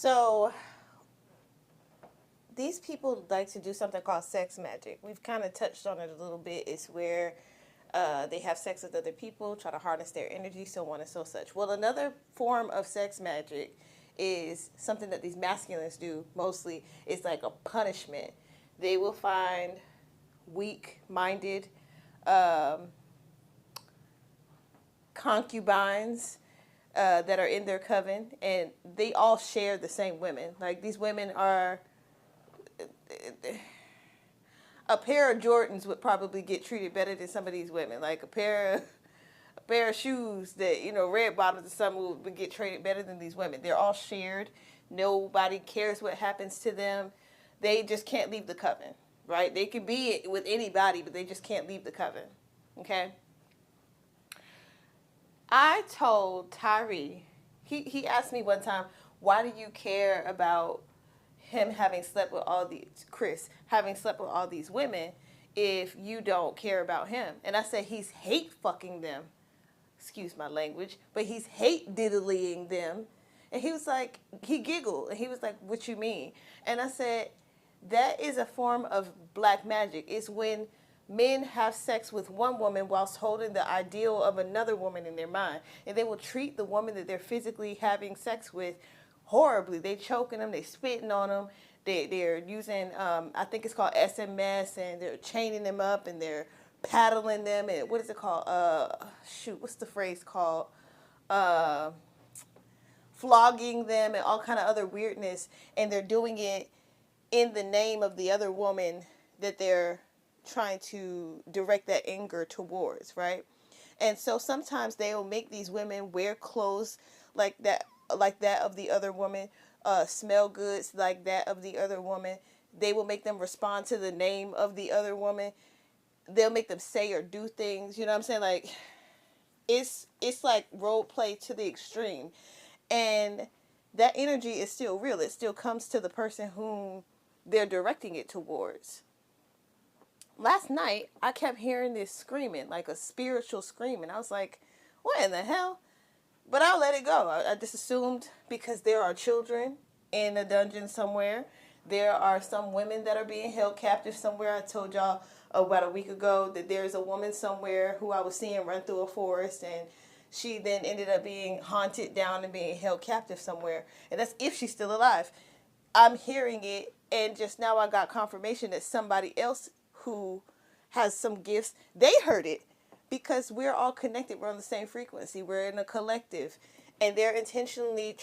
So these people like to do something called sex magic. We've kind of touched on it a little bit. It's where they have sex with other people, try to harness their energy, so on and so such. Well, another form of sex magic is something that these masculines do mostly. It's like a punishment. They will find weak-minded concubines that are in their coven, and they all share the same women. Like, these women are a pair of Jordans would probably get treated better than some of these women. Like a pair of shoes that, red bottoms or something would get treated better than these women. They're all shared. Nobody cares what happens to them. They just can't leave the coven, right? They can be with anybody, but they just can't leave the coven. Okay? I told Tyree, he asked me one time, why do you care about him having slept with Chris having slept with all these women if you don't care about him? And I said, he's hate fucking them. Excuse my language, but he's hate diddlying them. And he was like, he giggled, and he was like, what you mean? And I said, that is a form of black magic. It's when men have sex with one woman whilst holding the ideal of another woman in their mind. And they will treat the woman that they're physically having sex with horribly. They choking them, they spitting on them, they're using, I think it's called SMS, and they're chaining them up, and they're paddling them, and what is it called? What's the phrase called? Flogging them, and all kind of other weirdness. And they're doing it in the name of the other woman that they're trying to direct that anger towards, right? And so sometimes they will make these women wear clothes like that of the other woman, smell goods like that of the other woman. They will make them respond to the name of the other woman. They'll make them say or do things, you know what I'm saying? Like, it's like role play to the extreme. And that energy is still real. It still comes to the person whom they're directing it towards. Last night, I kept hearing this screaming, like a spiritual screaming. I was like, what in the hell? But I'll let it go. I just assumed because there are children in a dungeon somewhere. There are some women that are being held captive somewhere. I told y'all about a week ago that there's a woman somewhere who I was seeing run through a forest, and she then ended up being haunted down and being held captive somewhere. And that's if she's still alive. I'm hearing it, and just now I got confirmation that somebody else who has some gifts, they heard it, because we're all connected. We're on the same frequency. We're in a collective, and they're intentionally